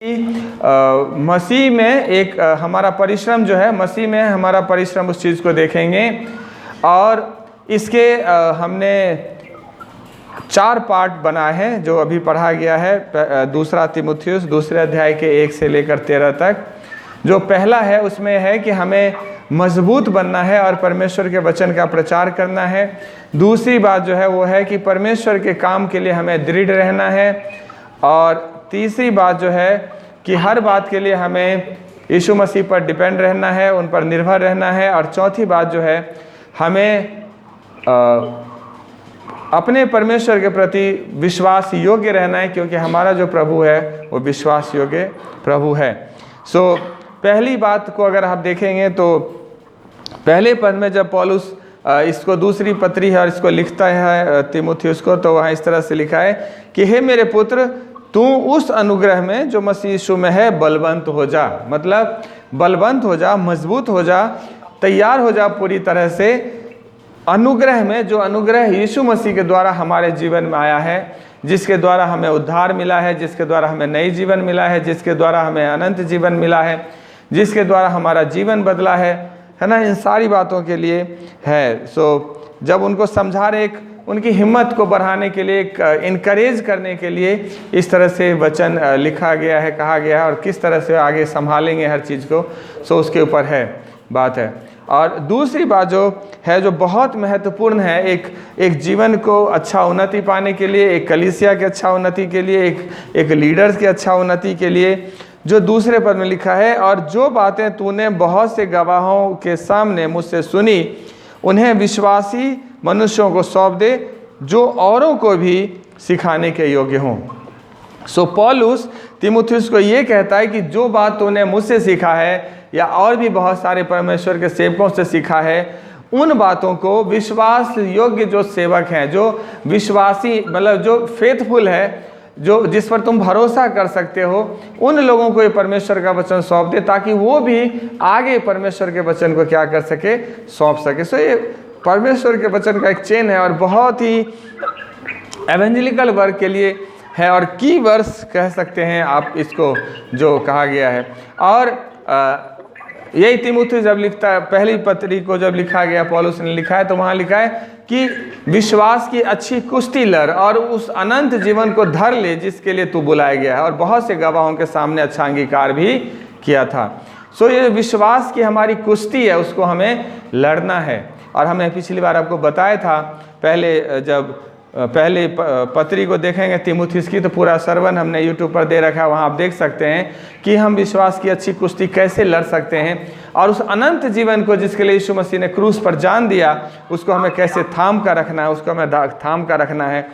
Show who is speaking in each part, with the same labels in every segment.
Speaker 1: मसीह में एक हमारा परिश्रम जो है, मसीह में हमारा परिश्रम, उस चीज़ को देखेंगे। और इसके हमने 4 पार्ट बनाए हैं जो अभी पढ़ा गया है। दूसरा तीमुथियुस दूसरे अध्याय के 1 से लेकर 13 तक। जो पहला है उसमें है कि हमें मजबूत बनना है और परमेश्वर के वचन का प्रचार करना है। दूसरी बात जो है वो है कि परमेश्वर के काम के लिए हमें दृढ़ रहना है। और तीसरी बात जो है कि हर बात के लिए हमें यीशु मसीह पर डिपेंड रहना है, उन पर निर्भर रहना है। और चौथी बात जो है, हमें अपने परमेश्वर के प्रति विश्वास योग्य रहना है, क्योंकि हमारा जो प्रभु है वो विश्वास योग्य प्रभु है। पहली बात को अगर आप देखेंगे तो पहले पद में जब पौलुस इसको दूसरी पत्री है और इसको लिखता है तीमुथियुस को, तो वहाँ इस तरह से लिखा है कि हे मेरे पुत्र, तू उस अनुग्रह में जो मसीह यीशु में है बलवंत हो जा। मतलब बलवंत हो जा, मजबूत हो जा, तैयार हो जा पूरी तरह से अनुग्रह में, जो अनुग्रह यीशु मसीह के द्वारा हमारे जीवन में आया है, जिसके द्वारा हमें उद्धार मिला है, जिसके द्वारा हमें नई जीवन मिला है, जिसके द्वारा हमें अनंत जीवन मिला है, जिसके द्वारा हमारा जीवन बदला है ना। इन सारी बातों के लिए है। जब उनको समझा रहे, उनकी हिम्मत को बढ़ाने के लिए, इनकरेज करने के लिए इस तरह से वचन लिखा गया है, कहा गया है। और किस तरह से आगे संभालेंगे हर चीज़ को, उसके ऊपर है बात है। और दूसरी बात जो है, जो बहुत महत्वपूर्ण है, एक जीवन को अच्छा उन्नति पाने के लिए, एक कलीसिया के अच्छा उन्नति के लिए, एक लीडर्स के अच्छा उन्नति के लिए, जो दूसरे पद में लिखा है, और जो बातें तूने बहुत से गवाहों के सामने मुझसे सुनी, उन्हें विश्वासी मनुष्यों को सौंप दे, जो औरों को भी सिखाने के योग्य हों। पौलुस तीमुथियुस को ये कहता है कि जो बात तूने मुझसे सीखा है, या और भी बहुत सारे परमेश्वर के सेवकों से सीखा है, उन बातों को विश्वास योग्य जो सेवक हैं, जो विश्वासी, मतलब जो फेथफुल है, जो जिस पर तुम भरोसा कर सकते हो, उन लोगों को ये परमेश्वर का वचन सौंप दे, ताकि वो भी आगे परमेश्वर के वचन को क्या कर सके, सौंप सके। ये परमेश्वर के वचन का एक चेन है और बहुत ही एवेंजेलिकल वर्क के लिए है, और की वर्स कह सकते हैं आप इसको, जो कहा गया है। और यही तीमुथियुस जब लिखता है, पहली पत्री को जब लिखा गया, पौलुस ने लिखा है, तो वहाँ लिखा है कि विश्वास की अच्छी कुश्ती लड़ और उस अनंत जीवन को धर ले जिसके लिए तू बुलाया गया है, और बहुत से गवाहों के सामने अच्छा अंगीकार भी किया था। ये विश्वास की हमारी कुश्ती है, उसको हमें लड़ना है। और हमने पिछली बार आपको बताया था, पहले पत्री को देखेंगे तीमुथियुस की, तो पूरा सर्वन हमने YouTube पर दे रखा है, वहाँ आप देख सकते हैं कि हम विश्वास की अच्छी कुश्ती कैसे लड़ सकते हैं, और उस अनंत जीवन को जिसके लिए यीशु मसीह ने क्रूस पर जान दिया, उसको हमें कैसे थाम कर रखना है, उसको हमें थाम कर रखना है,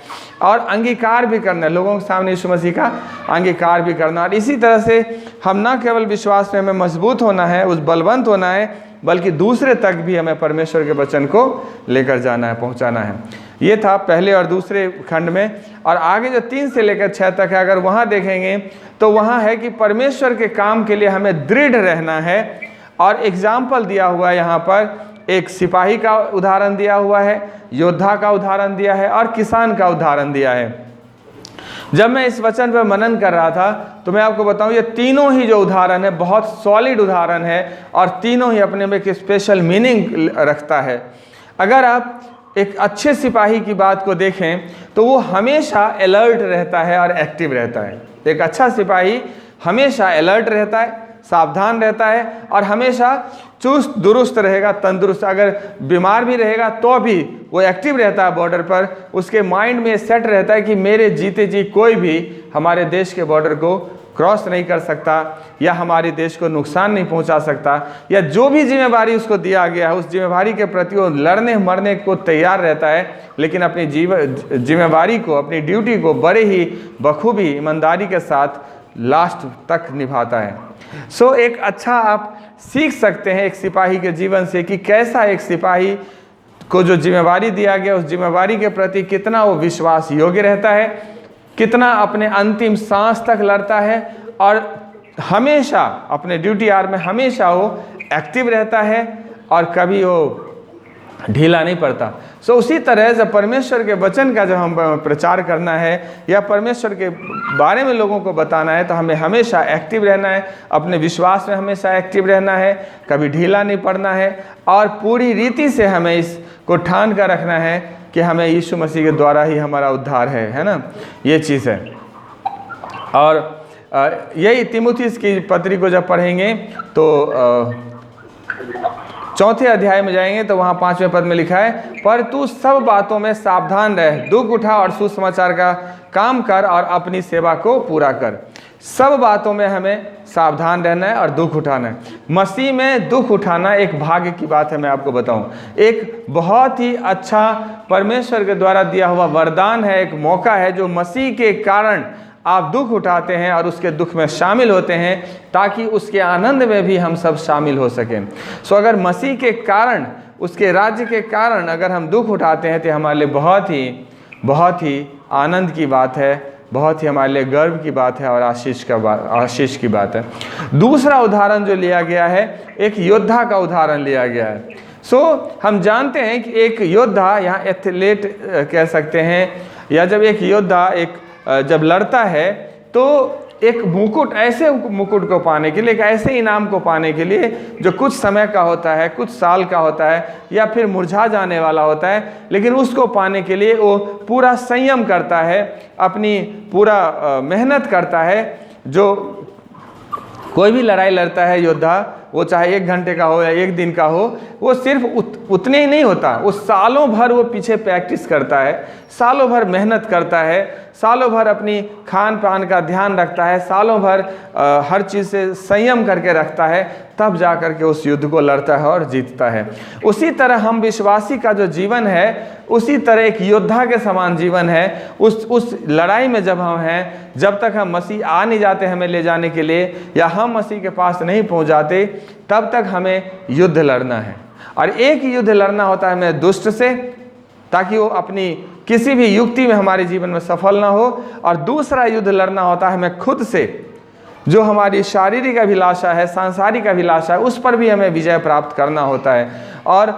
Speaker 1: और अंगीकार भी करना है, लोगों के सामने यीशु मसीह का अंगीकार भी करना। और इसी तरह से हम न केवल विश्वास में हमें मजबूत होना है, उस बलवंत होना है, बल्कि दूसरे तक भी हमें परमेश्वर के वचन को लेकर जाना है, पहुंचाना है। ये था पहले और दूसरे खंड में। और आगे जो 3 से लेकर 6 तक है, अगर वहाँ देखेंगे तो वहाँ है कि परमेश्वर के काम के लिए हमें दृढ़ रहना है। और एग्जाम्पल दिया हुआ है यहाँ पर, एक सिपाही का उदाहरण दिया हुआ है, योद्धा का उदाहरण दिया है, और किसान का उदाहरण दिया है। जब मैं इस वचन पर मनन कर रहा था, तो मैं आपको बताऊं, ये तीनों ही जो उदाहरण है बहुत सॉलिड उदाहरण है, और तीनों ही अपने में एक स्पेशल मीनिंग रखता है। अगर आप एक अच्छे सिपाही की बात को देखें तो वो हमेशा अलर्ट रहता है और एक्टिव रहता है। एक अच्छा सिपाही हमेशा अलर्ट रहता है, सावधान रहता है, और हमेशा चुस्त दुरुस्त रहेगा, तंदुरुस्त। अगर बीमार भी रहेगा तो भी वो एक्टिव रहता है बॉर्डर पर। उसके माइंड में सेट रहता है कि मेरे जीते जी कोई भी हमारे देश के बॉर्डर को क्रॉस नहीं कर सकता, या हमारे देश को नुकसान नहीं पहुंचा सकता, या जो भी जिम्मेवारी उसको दिया गया है उस जिम्मेवारी के प्रति वो लड़ने मरने को तैयार रहता है, लेकिन अपनी जिम्मेवारी को, अपनी ड्यूटी को बड़े ही बखूबी ईमानदारी के साथ लास्ट तक निभाता है। एक अच्छा आप सीख सकते हैं एक सिपाही के जीवन से कि कैसा एक सिपाही को जो जिम्मेवारी दिया गया, उस जिम्मेवारी के प्रति कितना वो विश्वास योग्य रहता है, कितना अपने अंतिम सांस तक लड़ता है, और हमेशा अपने ड्यूटी आवर में हमेशा वो एक्टिव रहता है, और कभी वो ढीला नहीं पड़ता। सो उसी तरह जब परमेश्वर के वचन का जब हम प्रचार करना है या परमेश्वर के बारे में लोगों को बताना है, तो हमें हमेशा एक्टिव रहना है, अपने विश्वास में हमेशा एक्टिव रहना है, कभी ढीला नहीं पड़ना है, और पूरी रीति से हमें इसको ठान कर रखना है कि हमें यीशु मसीह के द्वारा ही हमारा उद्धार है ना, ये चीज़ है। और यही तीमुथियुस की पत्री को जब पढ़ेंगे तो 4 अध्याय में जाएंगे तो वहाँ 5वें पद में लिखा है, पर तू सब बातों में सावधान रह, दुख उठा और सुसमाचार का काम कर और अपनी सेवा को पूरा कर। सब बातों में हमें सावधान रहना है और दुख उठाना है। मसीह में दुख उठाना एक भाग्य की बात है। मैं आपको बताऊं, एक बहुत ही अच्छा परमेश्वर के द्वारा दिया हुआ वरदान है, एक मौका है, जो मसीह के कारण आप दुख उठाते हैं और उसके दुख में शामिल होते हैं, ताकि उसके आनंद में भी हम सब शामिल हो सकें। सो अगर मसीह के कारण, उसके राज्य के कारण अगर हम दुख उठाते हैं, तो हमारे लिए बहुत ही आनंद की बात है, बहुत ही हमारे लिए गर्व की बात है और आशीष की बात है। दूसरा उदाहरण जो लिया गया है, एक योद्धा का उदाहरण लिया गया है। सो हम जानते हैं कि एक योद्धा, यहाँ एथलीट कह सकते हैं, या जब एक योद्धा जब लड़ता है तो एक मुकुट, ऐसे मुकुट को पाने के लिए, एक ऐसे इनाम को पाने के लिए जो कुछ समय का होता है, कुछ साल का होता है, या फिर मुरझा जाने वाला होता है, लेकिन उसको पाने के लिए वो पूरा संयम करता है, अपनी पूरा मेहनत करता है। जो कोई भी लड़ाई लड़ता है योद्धा, वो चाहे 1 घंटे का हो या 1 दिन का हो, वो सिर्फ उतने ही नहीं होता, वो सालों भर वो पीछे प्रैक्टिस करता है, सालों भर मेहनत करता है, सालों भर अपनी खान पान का ध्यान रखता है, सालों भर हर चीज़ से संयम करके रखता है, तब जा कर के उस युद्ध को लड़ता है और जीतता है। उसी तरह हम विश्वासी का जो जीवन है, उसी तरह एक योद्धा के समान जीवन है। उस लड़ाई में जब हम हैं, जब तक हम मसीह आ नहीं जाते हमें ले जाने के लिए, या हम मसीह के पास नहीं पहुंच जाते, तब तक हमें युद्ध लड़ना है। और एक युद्ध लड़ना होता है हमें दुष्ट से, ताकि वो अपनी किसी भी युक्ति में हमारे जीवन में सफल ना हो, और दूसरा युद्ध लड़ना होता है हमें खुद से, जो हमारी शारीरिक अभिलाषा है, सांसारिक अभिलाषा है, उस पर भी हमें विजय प्राप्त करना होता है। और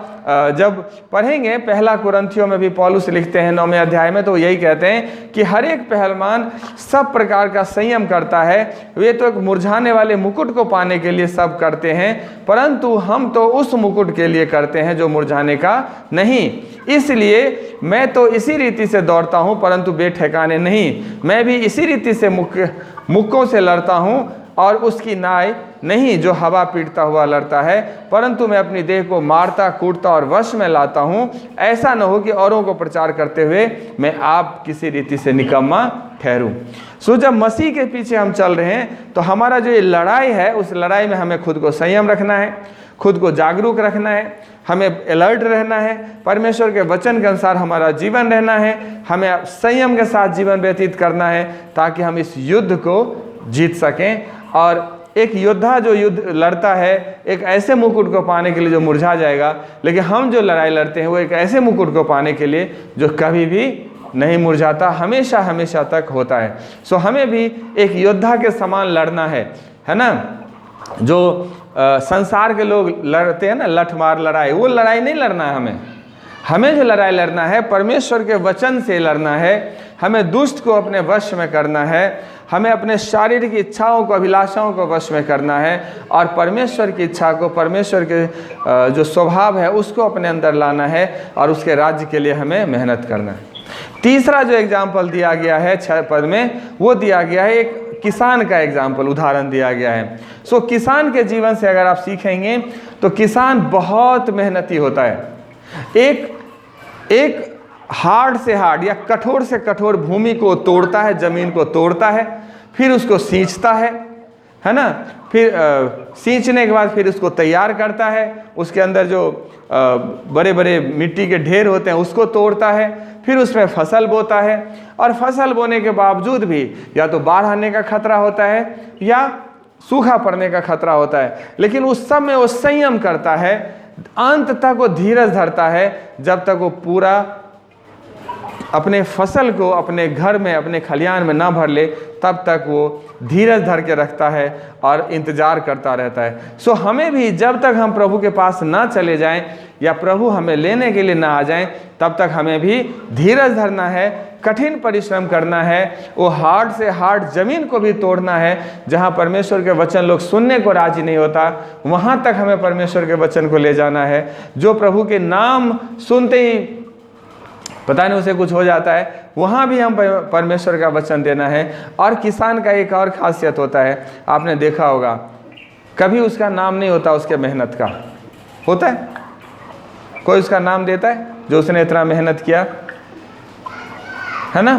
Speaker 1: जब पढ़ेंगे 1 कुरिन्थियों में भी पौलुस लिखते हैं 9वें अध्याय में, तो यही कहते हैं कि हर एक पहलवान सब प्रकार का संयम करता है। वे तो एक मुरझाने वाले मुकुट को पाने के लिए सब करते हैं, परंतु हम तो उस मुकुट के लिए करते हैं जो मुरझाने का नहीं। इसलिए मैं तो इसी रीति से दौड़ता हूँ, परंतु बेठिकाने नहीं। मैं भी इसी रीति से मुक्कों से लड़ता हूँ, और उसकी नाई नहीं जो हवा पीटता हुआ लड़ता है, परंतु मैं अपनी देह को मारता, कूटता और वश में लाता हूँ। ऐसा न हो कि औरों को प्रचार करते हुए मैं आप किसी रीति से निकम्मा ठहरूं। सो जब मसीह के पीछे हम चल रहे हैं, तो हमारा जो ये लड़ाई है, उस लड़ाई में हमें खुद को संयम रखना है, खुद को जागरूक रखना है, हमें अलर्ट रहना है, परमेश्वर के वचन के अनुसार हमारा जीवन रहना है, हमें संयम के साथ जीवन व्यतीत करना है, ताकि हम इस युद्ध को जीत सकें। और एक योद्धा जो युद्ध लड़ता है, एक ऐसे मुकुट को पाने के लिए जो मुरझा जाएगा, लेकिन हम जो लड़ाई लड़ते हैं वो एक ऐसे मुकुट को पाने के लिए जो कभी भी नहीं मुरझाता, हमेशा हमेशा तक होता है। सो हमें भी एक योद्धा के समान लड़ना है ना। जो संसार के लोग लड़ते हैं ना, लठमार लड़ाई, वो लड़ाई नहीं लड़ना है हमें जो लड़ाई लड़ना है, परमेश्वर के वचन से लड़ना है। हमें दुष्ट को अपने वश में करना है, हमें अपने शारीरिक इच्छाओं को, अभिलाषाओं को वश में करना है, और परमेश्वर की इच्छा को, परमेश्वर के जो स्वभाव है उसको अपने अंदर लाना है, और उसके राज्य के लिए हमें मेहनत करना है। तीसरा जो एग्जाम्पल दिया गया है 6 पद में, वो दिया गया है एक किसान का एग्जाम्पल, उदाहरण दिया गया है। सो किसान के जीवन से अगर आप सीखेंगे तो किसान बहुत मेहनती होता है। एक हार्ड से हार्ड या कठोर से कठोर भूमि को तोड़ता है, जमीन को तोड़ता है, फिर उसको सींचता है ना। फिर सींचने के बाद फिर उसको तैयार करता है, उसके अंदर जो बड़े बड़े मिट्टी के ढेर होते हैं उसको तोड़ता है, फिर उसमें फसल बोता है, और फसल बोने के बावजूद भी या तो बाढ़ आने का खतरा होता है या सूखा पड़ने का खतरा होता है, लेकिन उस सब में वो संयम करता है, अंत तक वो धीरज धरता है, जब तक वो पूरा अपने फसल को अपने घर में, अपने खलियान में ना भर ले, तब तक वो धीरज धर के रखता है और इंतज़ार करता रहता है। सो हमें भी जब तक हम प्रभु के पास ना चले जाएं या प्रभु हमें लेने के लिए ना आ जाएं, तब तक हमें भी धीरज धरना है, कठिन परिश्रम करना है, वो हार्ड से हार्ड ज़मीन को भी तोड़ना है। जहाँ परमेश्वर के वचन लोग सुनने को राजी नहीं होता, वहाँ तक हमें परमेश्वर के वचन को ले जाना है। जो प्रभु के नाम सुनते ही पता नहीं उसे कुछ हो जाता है, वहाँ भी हम परमेश्वर का वचन देना है। और किसान का एक और खासियत होता है, आपने देखा होगा, कभी उसका नाम नहीं होता उसके मेहनत का। होता है कोई उसका नाम देता है जो उसने इतना मेहनत किया, है ना?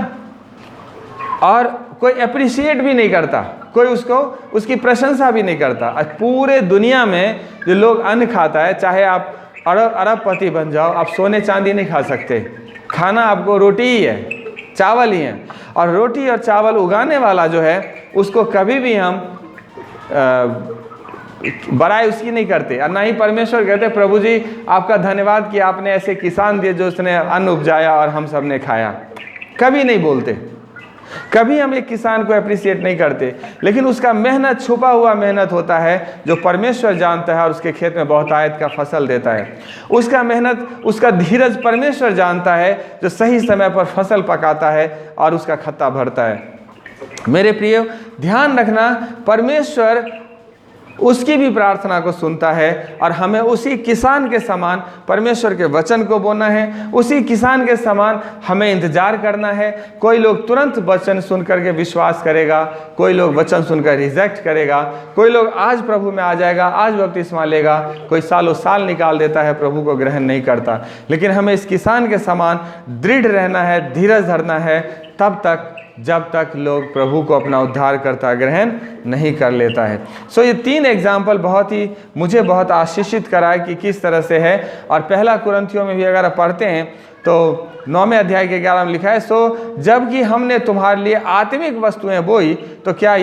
Speaker 1: और कोई अप्रिशिएट भी नहीं करता, कोई उसको उसकी प्रशंसा भी नहीं करता। पूरे दुनिया में जो लोग अन्न खाता है, चाहे आप अरबपति बन जाओ, आप सोने चांदी नहीं खा सकते। खाना आपको रोटी ही है, चावल ही है। और रोटी और चावल उगाने वाला जो है, उसको कभी भी हम बड़ाई उसकी नहीं करते। और ना ही परमेश्वर कहते प्रभु जी आपका धन्यवाद कि आपने ऐसे किसान दिए जो उसने अन्न उपजाया और हम सब ने खाया। कभी नहीं बोलते, कभी हम एक किसान को अप्रिशिएट नहीं करते। लेकिन उसका मेहनत, छुपा हुआ मेहनत होता है जो परमेश्वर जानता है और उसके खेत में बहुतायत का फसल देता है। उसका मेहनत, उसका धीरज परमेश्वर जानता है, जो सही समय पर फसल पकाता है और उसका खत्ता भरता है। मेरे प्रिय, ध्यान रखना, परमेश्वर उसकी भी प्रार्थना को सुनता है और हमें उसी किसान के समान परमेश्वर के वचन को बोलना है। उसी किसान के समान हमें इंतजार करना है। कोई लोग तुरंत वचन सुन करके विश्वास करेगा, कोई लोग वचन सुनकर रिजेक्ट करेगा, कोई लोग आज प्रभु में आ जाएगा, आज बपतिस्मा लेगा, कोई सालों साल निकाल देता है, प्रभु को ग्रहण नहीं करता। लेकिन हमें इस किसान के समान दृढ़ रहना है, धीरज धरना है, तब तक जब तक लोग प्रभु को अपना उद्धारकर्ता ग्रहण नहीं कर लेता है। सो ये 3 एग्जाम्पल मुझे बहुत आशीषित कराए कि किस तरह से है। और पहला कुरिन्थियों में भी अगर आप पढ़ते हैं तो 9वें अध्याय के 11 में लिखा है, सो जबकि हमने तुम्हारे लिए आत्मिक वस्तुएं बोई, तो क्या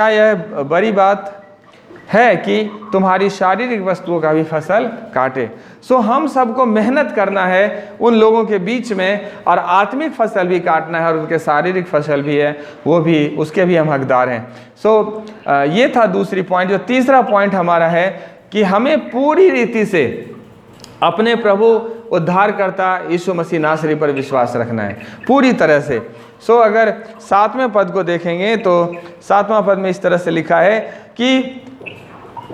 Speaker 1: यह बड़ी बात है कि तुम्हारी शारीरिक वस्तुओं का भी फसल काटे। सो हम सबको मेहनत करना है उन लोगों के बीच में, और आत्मिक फसल भी काटना है, और उनके शारीरिक फसल भी है, वो भी, उसके भी हम हकदार हैं। सो ये था दूसरी पॉइंट। जो तीसरा पॉइंट हमारा है कि हमें पूरी रीति से अपने प्रभु उद्धारकर्ता यीशु मसीह नासरी पर विश्वास रखना है, पूरी तरह से। सो अगर 7वें पद को देखेंगे तो 7वां पद में इस तरह से लिखा है कि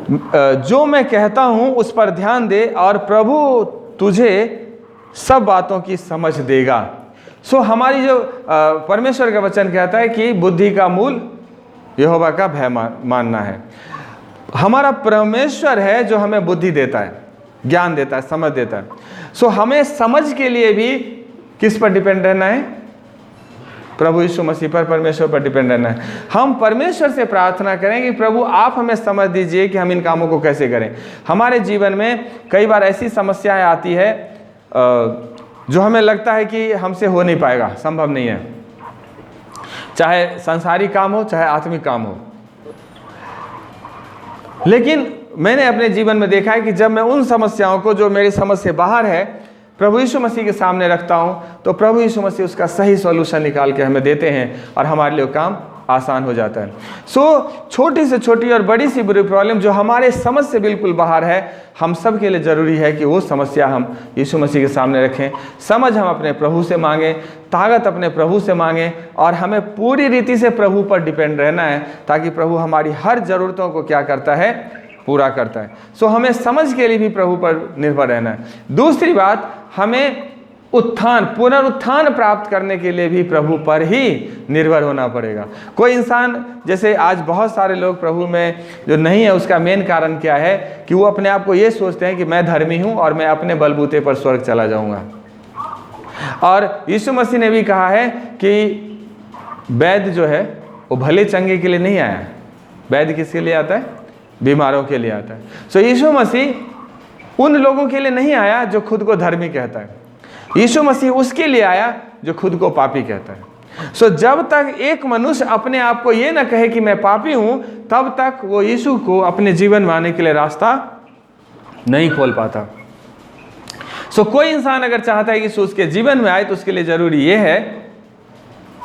Speaker 1: जो मैं कहता हूं उस पर ध्यान दे और प्रभु तुझे सब बातों की समझ देगा। सो हमारी जो परमेश्वर का वचन कहता है कि बुद्धि का मूल यहोवा का भय मानना है। हमारा परमेश्वर है जो हमें बुद्धि देता है, ज्ञान देता है, समझ देता है। सो हमें समझ के लिए भी किस पर डिपेंड रहना है? प्रभु यीशु मसीह पर, परमेश्वर पर डिपेंड रहना है। हम परमेश्वर से प्रार्थना करें कि प्रभु आप हमें समझ दीजिए कि हम इन कामों को कैसे करें। हमारे जीवन में कई बार ऐसी समस्याएं आती है जो हमें लगता है कि हमसे हो नहीं पाएगा, संभव नहीं है, चाहे सांसारिक काम हो, चाहे आत्मिक काम हो। लेकिन मैंने अपने जीवन में देखा है कि जब मैं उन समस्याओं को जो मेरी समझ से बाहर है प्रभु यीशु मसीह के सामने रखता हूं, तो प्रभु यीशु मसीह उसका सही सॉल्यूशन निकाल के हमें देते हैं और हमारे लिए काम आसान हो जाता है। सो छोटी से छोटी और बड़ी सी बुरी प्रॉब्लम जो हमारे समझ से बिल्कुल बाहर है, हम सब के लिए ज़रूरी है कि वो समस्या हम यीशु मसीह के सामने रखें। समझ हम अपने प्रभु से मांगें, ताकत अपने प्रभु से मांगें, और हमें पूरी रीति से प्रभु पर डिपेंड रहना है, ताकि प्रभु हमारी हर ज़रूरतों को क्या करता है? पूरा करता है। सो हमें समझ के लिए भी प्रभु पर निर्भर रहना है। दूसरी बात, हमें पुनरुत्थान प्राप्त करने के लिए भी प्रभु पर ही निर्भर होना पड़ेगा। कोई इंसान, जैसे आज बहुत सारे लोग प्रभु में जो नहीं है, उसका मेन कारण क्या है कि वो अपने आप को ये सोचते हैं कि मैं धर्मी हूं और मैं अपने बलबूते पर स्वर्ग चला जाऊंगा। और यीशु मसीह ने भी कहा है कि वैद्य जो है वो भले चंगे के लिए नहीं आया, वैद्य किसके लिए आता है? बीमारों के लिए आता है। सो यीशु मसीह उन लोगों के लिए नहीं आया जो खुद को धर्मी कहता है, यीशु मसीह उसके लिए आया जो खुद को पापी कहता है। सो जब तक एक मनुष्य अपने आप को ये ना कहे कि मैं पापी हूं, तब तक वो यीशु को अपने जीवन में आने के लिए रास्ता नहीं खोल पाता। सो कोई इंसान अगर चाहता है कि यीशु उसके जीवन में आए तो उसके लिए ज़रूरी ये है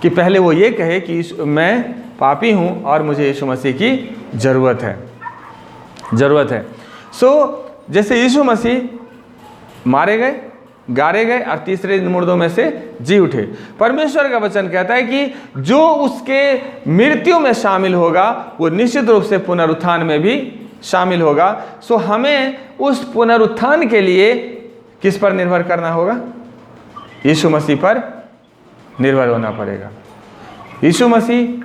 Speaker 1: कि पहले वो ये कहे कि मैं पापी हूँ और मुझे यीशु मसीह की ज़रूरत है। सो जैसे यीशु मसीह मारे गए, गाड़े गए और तीसरे दिन मुर्दों में से जी उठे, परमेश्वर का वचन कहता है कि जो उसके मृत्यु में शामिल होगा वो निश्चित रूप से पुनरुत्थान में भी शामिल होगा। सो हमें उस पुनरुत्थान के लिए किस पर निर्भर करना होगा? यीशु मसीह पर निर्भर होना पड़ेगा। यीशु मसीह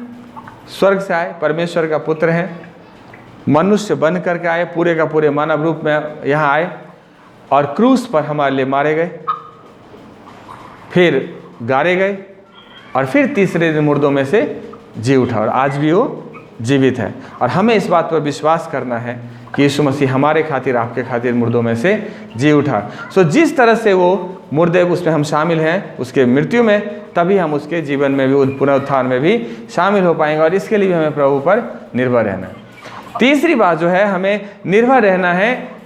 Speaker 1: स्वर्ग से आए, परमेश्वर का पुत्र हैं, मनुष्य बन करके आए, पूरे का पूरे मानव रूप में यहाँ आए और क्रूस पर हमारे लिए मारे गए, फिर गाड़े गए और फिर तीसरे दिन मुर्दों में से जी उठा और आज भी वो जीवित है। और हमें इस बात पर विश्वास करना है कि यीशु मसीह हमारे खातिर, आपके खातिर मुर्दों में से जी उठा। सो जिस तरह से वो मुर्दे उसमें हम शामिल हैं उसके मृत्यु में, तभी हम उसके जीवन में भी, पुनरुत्थान में भी शामिल हो पाएंगे। और इसके लिए हमें प्रभु पर निर्भर रहना है। तीसरी बात जो है, हमें निर्भर रहना है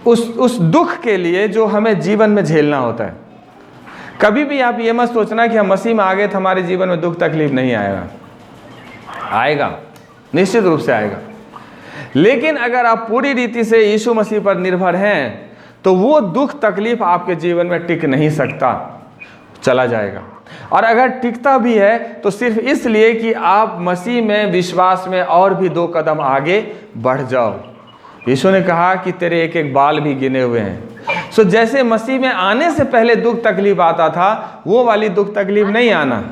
Speaker 1: उस दुख के लिए जो हमें जीवन में झेलना होता है। कभी भी आप ये मत सोचना कि हम मसीह में आ गए तो हमारे जीवन में दुख तकलीफ नहीं आएगा। आएगा, निश्चित रूप से आएगा। लेकिन अगर आप पूरी रीति से यीशु मसीह पर निर्भर हैं तो वो दुख तकलीफ आपके जीवन में टिक नहीं सकता, चला जाएगा। और अगर टिकता भी है तो सिर्फ इसलिए कि आप मसीह में, विश्वास में और भी 2 कदम आगे बढ़ जाओ। यीशु ने कहा कि तेरे एक एक बाल भी गिने हुए हैं। सो जैसे मसीह में आने से पहले दुख तकलीफ आता था, वो वाली दुख तकलीफ नहीं आना।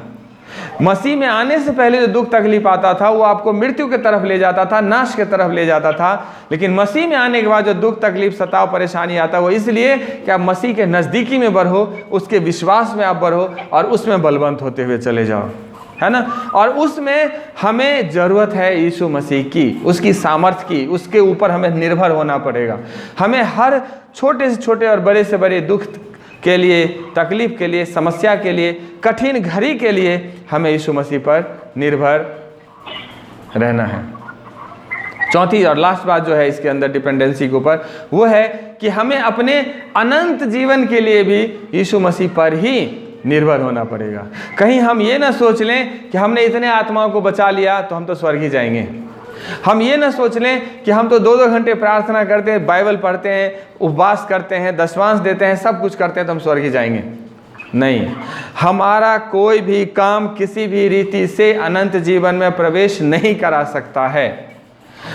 Speaker 1: मसीह में आने से पहले जो दुख तकलीफ आता था वो आपको मृत्यु की तरफ ले जाता था, नाश की तरफ ले जाता था। लेकिन मसीह में आने के बाद जो दुख तकलीफ, सताव, परेशानी आता वो इसलिए कि आप मसीह के नज़दीकी में बढ़ो, उसके विश्वास में आप बढ़ो और उसमें बलवंत होते हुए चले जाओ, है ना। और उसमें हमें ज़रूरत है यीशु मसीह की, उसकी सामर्थ्य की, उसके ऊपर हमें निर्भर होना पड़ेगा। हमें हर छोटे से छोटे और बड़े से बड़े दुख के लिए, तकलीफ के लिए, समस्या के लिए, कठिन घड़ी के लिए हमें यीशु मसीह पर निर्भर रहना है। चौथी और लास्ट बात जो है इसके अंदर डिपेंडेंसी के ऊपर, वो है कि हमें अपने अनंत जीवन के लिए भी यीशु मसीह पर ही निर्भर होना पड़ेगा। कहीं हम ये ना सोच लें कि हमने इतने आत्माओं को बचा लिया तो हम तो स्वर्ग ही जाएंगे। हम ये ना सोच लें कि हम तो 2-2 घंटे प्रार्थना करते हैं, बाइबल पढ़ते हैं, उपवास करते हैं, दशवांश देते हैं, सब कुछ करते हैं तो हम स्वर्ग ही जाएंगे। नहीं, हमारा कोई भी काम किसी भी रीति से अनंत जीवन में प्रवेश नहीं करा सकता है।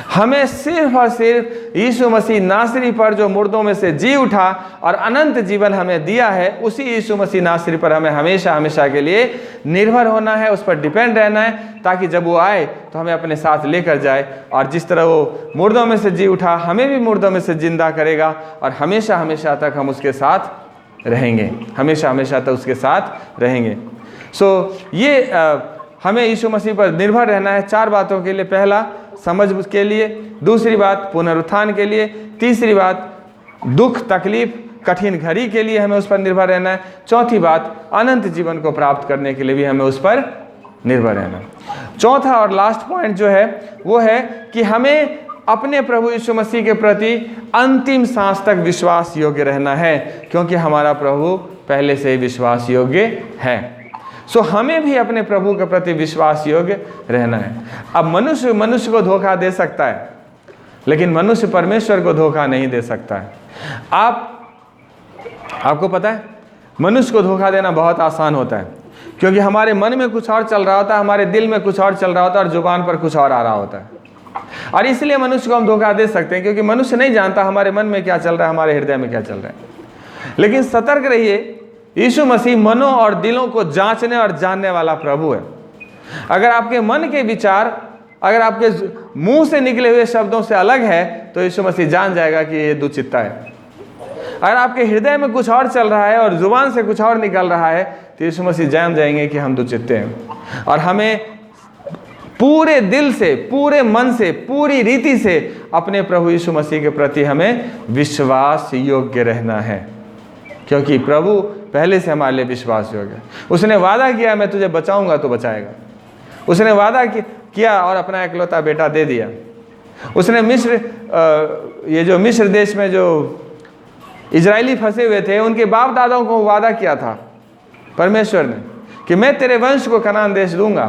Speaker 1: हमें सिर्फ और सिर्फ यीशु मसीह नासरी पर जो मुर्दों में से जी उठा और अनंत जीवन हमें दिया है, उसी यीशु मसीह नासरी पर हमें हमेशा हमेशा के लिए निर्भर होना है, उस पर डिपेंड रहना है, ताकि जब वो आए तो हमें अपने साथ लेकर जाए। और जिस तरह वो मुर्दों में से जी उठा, हमें भी मुर्दों में से जिंदा करेगा और हमेशा हमेशा तक हम उसके साथ रहेंगे, हमेशा हमेशा तक उसके साथ रहेंगे। सो ये हमें यीशु मसीह पर निर्भर रहना है 4 बातों के लिए। पहला, समझ के लिए। दूसरी बात, पुनरुत्थान के लिए। तीसरी बात, दुख तकलीफ कठिन घड़ी के लिए हमें उस पर निर्भर रहना है। चौथी बात, अनंत जीवन को प्राप्त करने के लिए भी हमें उस पर निर्भर रहना है। चौथा और लास्ट पॉइंट जो है वो है कि हमें अपने प्रभु यीशु मसीह के प्रति अंतिम सांस तक विश्वास योग्य रहना है, क्योंकि हमारा प्रभु पहले से ही विश्वास योग्य है। सो हमें भी अपने प्रभु के प्रति विश्वास योग्य रहना है। अब मनुष्य को धोखा दे सकता है, लेकिन मनुष्य परमेश्वर को धोखा नहीं दे सकता है। आपको पता है, मनुष्य को धोखा देना बहुत आसान होता है, क्योंकि हमारे मन में कुछ और चल रहा होता है, हमारे दिल में कुछ और चल रहा होता है और जुबान पर कुछ और आ रहा होता है। और इसलिए मनुष्य को हम धोखा दे सकते हैं, क्योंकि मनुष्य नहीं जानता हमारे मन में क्या चल रहा है, हमारे हृदय में क्या चल रहा है। लेकिन सतर्क रहिए, यीशु मसीह मनों और दिलों को जांचने और जानने वाला प्रभु है। अगर आपके मन के विचार, अगर आपके मुंह से निकले हुए शब्दों से अलग है, तो यीशु मसीह जान जाएगा कि ये दुचित्ता है। अगर आपके हृदय में कुछ और चल रहा है और जुबान से कुछ और निकल रहा है, तो यीशु मसीह जान जाएंगे कि हम दुचित्ते हैं। और हमें पूरे दिल से, पूरे मन से, पूरी रीति से अपने प्रभु यीशु मसीह के प्रति हमें विश्वास योग्य रहना है, क्योंकि प्रभु पहले से हमारे लिए विश्वास योग्य है। उसने वादा किया, मैं तुझे बचाऊंगा तो बचाएगा। उसने वादा किया और अपना इकलौता बेटा दे दिया। उसने मिस्र, ये जो मिस्र देश में जो इजरायली फंसे हुए थे, उनके बाप दादाओं को वादा किया था परमेश्वर ने कि मैं तेरे वंश को कनान देश दूंगा।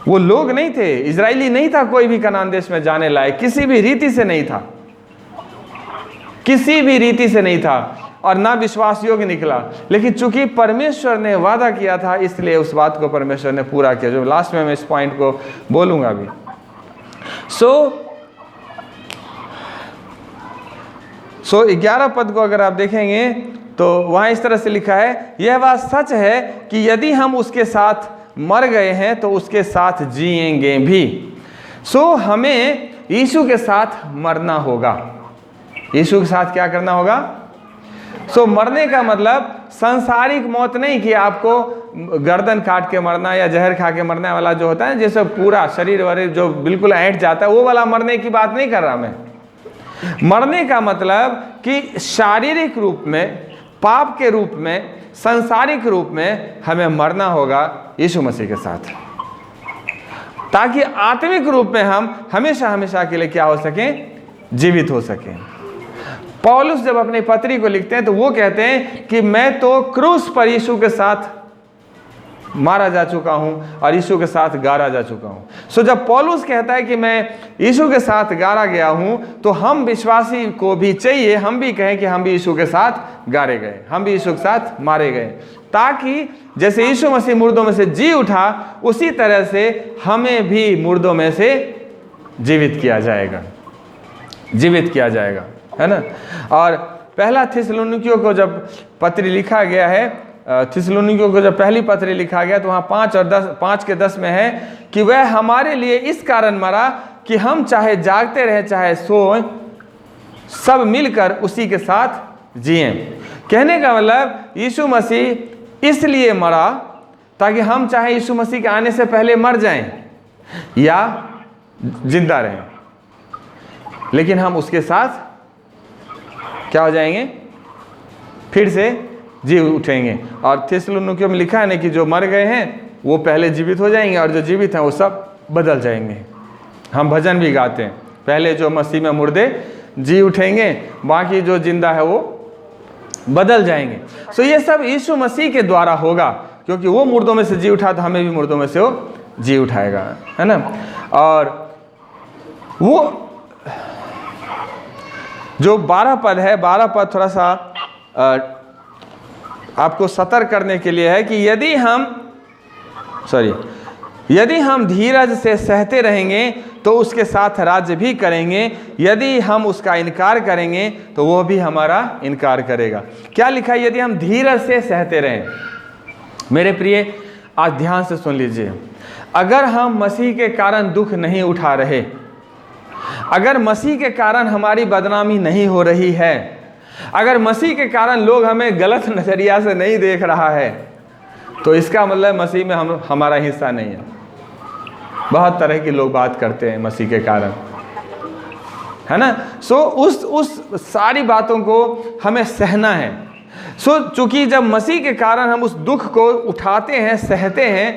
Speaker 1: वो लोग नहीं थे, इजरायली नहीं था कोई भी कनान देश में जाने लायक, किसी भी रीति से नहीं था, किसी भी रीति से नहीं था, और ना विश्वास योग्य निकला। लेकिन चूंकि परमेश्वर ने वादा किया था, इसलिए उस बात को परमेश्वर ने पूरा किया, जो लास्ट में मैं इस पॉइंट को बोलूंगा भी। सो 11 पद को अगर आप देखेंगे तो वहाँ इस तरह से लिखा है, यह बात सच है कि यदि हम उसके साथ मर गए हैं तो उसके साथ जिएंगे भी। सो हमें यीशु के साथ मरना होगा। यीशु के साथ क्या करना होगा? सो मरने का मतलब सांसारिक मौत नहीं कि आपको गर्दन काट के मरना या जहर खा के मरने वाला जो होता है, जैसे पूरा शरीर वरीर जो बिल्कुल ऐंठ जाता है, वो वाला मरने की बात नहीं कर रहा मैं। मरने का मतलब कि शारीरिक रूप में, पाप के रूप में, सांसारिक रूप में हमें मरना होगा यीशु मसीह के साथ, ताकि आत्मिक रूप में हम हमेशा हमेशा के लिए क्या हो सकें? जीवित हो सकें। पौलुस जब अपनी पत्री को लिखते हैं तो वो कहते हैं कि मैं तो क्रूस पर यीशु के साथ मारा जा चुका हूं और यीशु के साथ गाड़ा जा चुका हूं। सो जब पौलुस कहता है कि मैं यीशु के साथ गाड़ा गया हूं, तो हम विश्वासी को भी चाहिए हम भी कहें कि हम भी यीशु के साथ गाड़े गए, हम भी यीशु के साथ मारे गए, ताकि जैसे यीशु मसीह मुर्दों में से जी उठा, उसी तरह से हमें भी मुर्दों में से जीवित किया जाएगा, जीवित किया जाएगा, है ना। और पहला थिस्सलुनीकियों को जब पत्र लिखा गया है, थिस्सलुनीकियों को जब पहली पत्र लिखा गया तो वहाँ 5 के 10 में है कि वह हमारे लिए इस कारण मरा कि हम चाहे जागते रहे चाहे सोए, सब मिलकर उसी के साथ जिएं। कहने का मतलब यीशु मसीह इसलिए मरा ताकि हम चाहे यीशु मसीह के आने से पहले मर जाएं या जिंदा रहें, लेकिन हम उसके साथ क्या हो जाएंगे? फिर से जी उठेंगे। और थिस्सलुनीकियों में लिखा है ना कि जो मर गए हैं वो पहले जीवित हो जाएंगे और जो जीवित हैं वो सब बदल जाएंगे। हम भजन भी गाते हैं, पहले जो मसीह में मुर्दे जी उठेंगे, बाकी जो जिंदा है वो बदल जाएंगे। सो ये सब यीशु मसीह के द्वारा होगा, क्योंकि वो मुर्दों में से जी उठा तो हमें भी मुर्दों में से वो जी उठाएगा, है ना। और वो जो 12 पद है, 12 पद थोड़ा सा आपको सतर्क करने के लिए है कि यदि हम धीरज से सहते रहेंगे तो उसके साथ राज्य भी करेंगे, यदि हम उसका इनकार करेंगे तो वो भी हमारा इनकार करेगा। क्या लिखा है? यदि हम धीरज से सहते रहें। मेरे प्रिय, आज ध्यान से सुन लीजिए, अगर हम मसीह के कारण दुख नहीं उठा रहे, अगर मसीह के कारण हमारी बदनामी नहीं हो रही है, अगर मसीह के कारण लोग हमें गलत नजरिया से नहीं देख रहा है, तो इसका मतलब मसीह में हमारा हिस्सा नहीं है। बहुत तरह के लोग बात करते हैं मसीह के कारण, है ना। सो उस सारी बातों को हमें सहना है। सो चूंकि जब मसीह के कारण हम उस दुख को उठाते हैं, सहते हैं,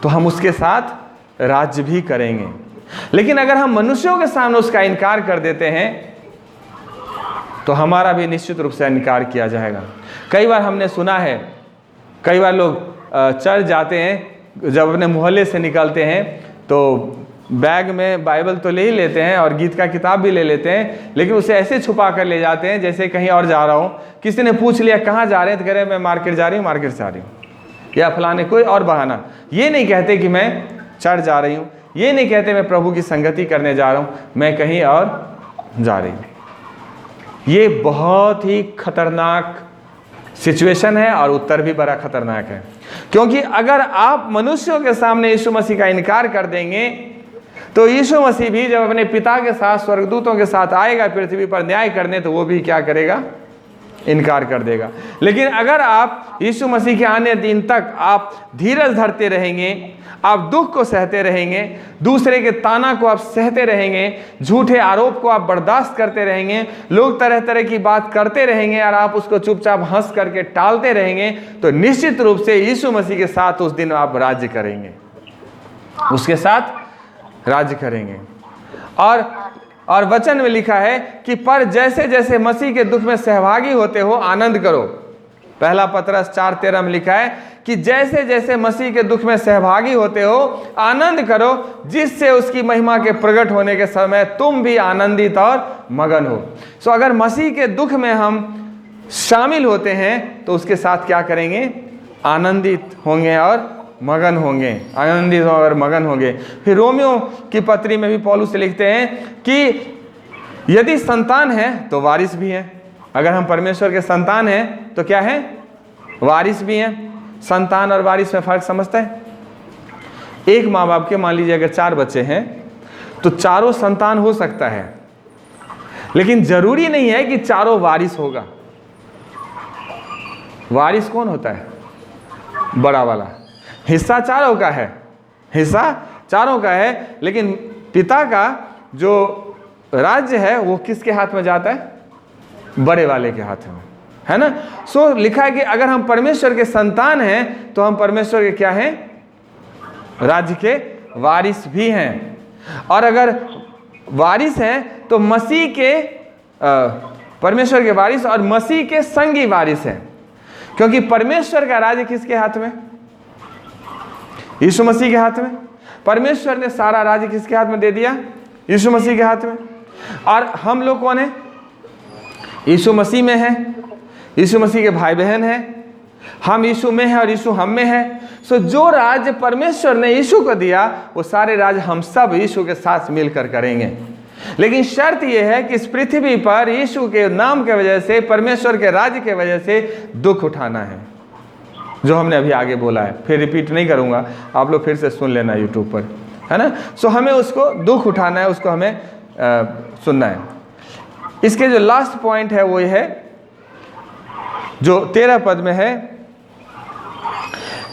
Speaker 1: तो हम उसके साथ राज्य भी करेंगे। लेकिन अगर हम मनुष्यों के सामने उसका इनकार कर देते हैं तो हमारा भी निश्चित रूप से इनकार किया जाएगा। कई बार हमने सुना है, कई बार लोग चर्च जाते हैं, जब अपने मोहल्ले से निकलते हैं तो बैग में बाइबल तो ले ही लेते हैं और गीत का किताब भी ले लेते हैं, लेकिन उसे ऐसे छुपा कर ले जाते हैं जैसे कहीं और जा रहा हो। किसी ने पूछ लिया कहाँ जा रहे हैं, तो कह रहे हैं मैं मार्केट जा रही हूँ, मार्केट से आ रही हूँ, या फलाने कोई और बहाना। ये नहीं कहते कि मैं चर्च जा रही हूँ, ये नहीं कहते मैं प्रभु की संगति करने जा रहा हूँ, मैं कहीं और जा रही हूँ। ये बहुत ही खतरनाक सिचुएशन है और उत्तर भी बड़ा खतरनाक है, क्योंकि अगर आप मनुष्यों के सामने यीशु मसीह का इनकार कर देंगे तो यीशु मसीह भी जब अपने पिता के साथ स्वर्गदूतों के साथ आएगा पृथ्वी पर न्याय करने, तो वो भी क्या करेगा? इनकार कर देगा। लेकिन अगर आप यीशु मसीह के आने दिन तक आप धीरज धरते रहेंगे, आप दुख को सहते रहेंगे, दूसरे के ताना को आप सहते रहेंगे, झूठे आरोप को आप बर्दाश्त करते रहेंगे, लोग तरह तरह की बात करते रहेंगे और आप उसको चुपचाप हंस करके टालते रहेंगे, तो निश्चित रूप से यीशु मसीह के साथ उस दिन आप राज्य करेंगे, उसके साथ राज्य करेंगे। और और वचन में लिखा है कि पर जैसे जैसे मसीह के दुख में सहभागी होते हो आनंद करो। पहला पतरस 4:13 में लिखा है कि जैसे जैसे मसीह के दुख में सहभागी होते हो आनंद करो, जिससे उसकी महिमा के प्रकट होने के समय तुम भी आनंदित और मगन हो। सो अगर मसीह के दुख में हम शामिल होते हैं तो उसके साथ क्या करेंगे? आनंदित होंगे और मगन होंगे, आनंदित और मगन होंगे। फिर रोमियो की पत्री में भी पौलुस लिखते हैं कि यदि संतान है तो वारिस भी है। अगर हम परमेश्वर के संतान हैं तो क्या है? वारिस भी हैं। संतान और वारिस में फर्क समझते हैं? एक माँ बाप के मान लीजिए अगर 4 बच्चे हैं तो चारों संतान हो सकता है, लेकिन जरूरी नहीं है कि चारों वारिस होगा। वारिस कौन होता है? बड़ा वाला। हिस्सा चारों का है, हिस्सा चारों का है, लेकिन पिता का जो राज्य है वो किसके हाथ में जाता है? बड़े वाले के हाथ में, है ना। सो लिखा है कि अगर हम परमेश्वर के संतान हैं तो हम परमेश्वर के क्या हैं? राज्य के वारिस भी हैं। और अगर वारिस हैं तो मसीह के परमेश्वर के वारिस और मसीह के संगी वारिस हैं, क्योंकि परमेश्वर का राज्य किसके हाथ में? यीशु मसीह के हाथ में। परमेश्वर ने सारा राज्य किसके हाथ में दे दिया? यीशु मसीह के हाथ में। और हम लोग कौन है? यीशु मसीह में हैं, यीशु मसीह के भाई बहन हैं। हम यीशु में हैं और यीशु हम में है। सो जो राज्य परमेश्वर ने यीशु को दिया वो सारे राज्य हम सब यीशु के साथ मिलकर करेंगे। लेकिन शर्त यह है कि इस पृथ्वी पर यीशु के नाम के वजह से, परमेश्वर के राज्य के वजह से दुख उठाना है, जो हमने अभी आगे बोला है। फिर रिपीट नहीं करूंगा, आप लोग फिर से सुन लेना यूट्यूब पर, है ना। सो हमें उसको दुख उठाना है, उसको हमें सुनना है। इसके जो लास्ट पॉइंट है वो ये है जो 13 पद में है,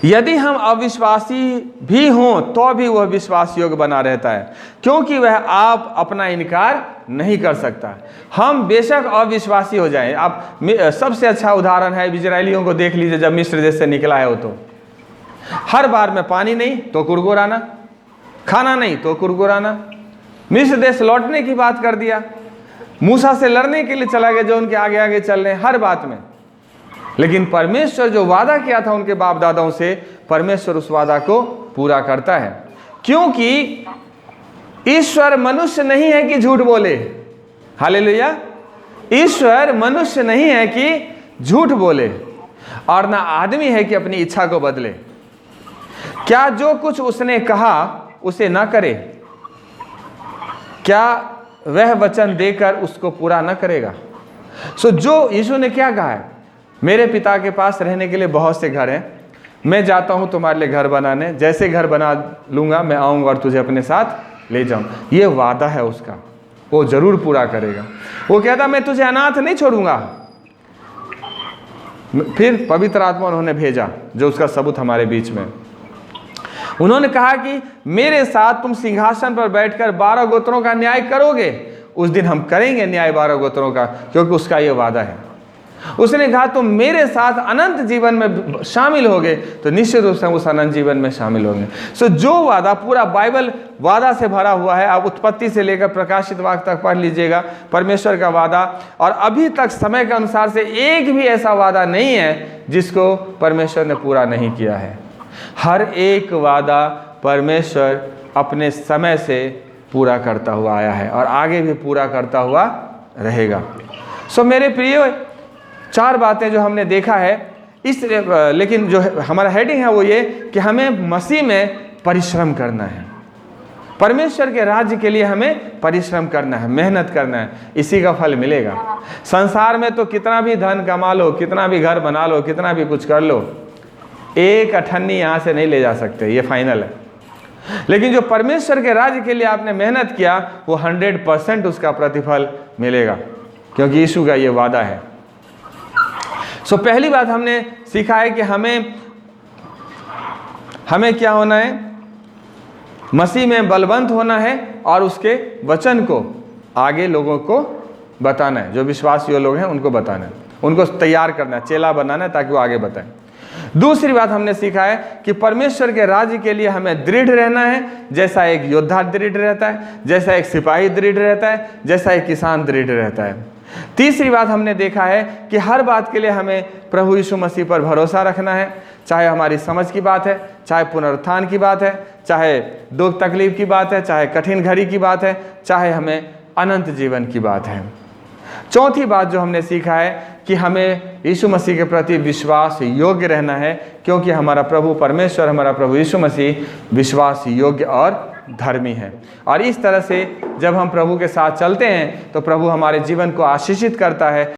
Speaker 1: यदि हम अविश्वासी भी हों तो भी वह विश्वास योग्य बना रहता है, क्योंकि वह आप अपना इनकार नहीं कर सकता। हम बेशक अविश्वासी हो जाएं। आप सबसे अच्छा उदाहरण है इजराइलियों को देख लीजिए, जब मिस्र देश से निकला है वो तो हर बार में पानी नहीं तो कुरकुराना, खाना नहीं तो कुरकुराना। मिस्र देश लौटने की बात कर दिया, मूसा से लड़ने के लिए चला गया जो उनके आगे आगे चल रहे हैं हर बात में। लेकिन परमेश्वर जो वादा किया था उनके बाप दादाओं से, परमेश्वर उस वादा को पूरा करता है, क्योंकि ईश्वर मनुष्य नहीं है कि झूठ बोले। हालेलुया। ईश्वर मनुष्य नहीं है कि झूठ बोले और ना आदमी है कि अपनी इच्छा को बदले। क्या जो कुछ उसने कहा उसे ना करे? क्या वह वचन देकर उसको पूरा न करेगा? सो जो यीशु ने क्या कहा है, मेरे पिता के पास रहने के लिए बहुत से घर हैं, मैं जाता हूं तुम्हारे लिए घर बनाने, जैसे घर बना लूंगा मैं आऊंगा और तुझे अपने साथ ले जाऊं। ये वादा है उसका, वो जरूर पूरा करेगा। वो कहता मैं तुझे अनाथ नहीं छोड़ूंगा। फिर पवित्र आत्मा उन्होंने भेजा, जो उसका सबूत हमारे बीच में। उन्होंने कहा कि मेरे साथ तुम सिंहासन पर बैठकर 12 गोत्रों का न्याय करोगे। उस दिन हम करेंगे न्याय 12 गोत्रों का, क्योंकि उसका ये वादा है। उसने कहा तुम मेरे साथ अनंत जीवन में शामिल होगे, तो निश्चित रूप से उस अनंत जीवन में शामिल होंगे। सो जो वादा, पूरा बाइबल वादा से भरा हुआ है। आप उत्पत्ति से लेकर प्रकाशित वाक्य तक पढ़ लीजिएगा, परमेश्वर का वादा। और अभी तक समय के अनुसार से एक भी ऐसा वादा नहीं है जिसको परमेश्वर ने पूरा नहीं किया है। हर एक वादा परमेश्वर अपने समय से पूरा करता हुआ आया है और आगे भी पूरा करता हुआ रहेगा। सो मेरे प्रियो, 4 बातें जो हमने देखा है इस, लेकिन जो हमारा हेडिंग है वो ये कि हमें मसीह में परिश्रम करना है। परमेश्वर के राज्य के लिए हमें परिश्रम करना है, मेहनत करना है, इसी का फल मिलेगा। संसार में तो कितना भी धन कमा लो, कितना भी घर बना लो, कितना भी कुछ कर लो, एक अठन्नी यहाँ से नहीं ले जा सकते, ये फाइनल है। लेकिन जो परमेश्वर के राज्य के लिए आपने मेहनत किया वो 100% उसका प्रतिफल मिलेगा, क्योंकि यीशु का ये वादा है। सो पहली बात हमने सीखा है कि हमें क्या होना है, मसीह में बलवंत होना है और उसके वचन को आगे लोगों को बताना है। जो विश्वासी लोग हैं उनको बताना है, उनको तैयार करना है, चेला बनाना है ताकि वो आगे बताएं। दूसरी बात हमने सीखा है कि परमेश्वर के राज्य के लिए हमें दृढ़ रहना है, जैसा एक योद्धा दृढ़ रहता है, जैसा एक सिपाही दृढ़ रहता है, जैसा एक किसान दृढ़ रहता है। तीसरी बात हमने देखा है कि हर बात के लिए हमें प्रभु यीशु मसीह पर भरोसा रखना है, चाहे हमारी समझ की बात है, चाहे पुनरुत्थान की बात है, चाहे दुख तकलीफ की बात है, चाहे कठिन घड़ी की बात है, चाहे हमें अनंत जीवन की बात है। चौथी बात जो हमने सीखा है कि हमें यीशु मसीह के प्रति विश्वास योग्य रहना है, क्योंकि हमारा प्रभु परमेश्वर, हमारा प्रभु यीशु मसीह विश्वास योग्य और धर्मी है। और इस तरह से जब हम प्रभु के साथ चलते हैं तो प्रभु हमारे जीवन को आशीषित करता है।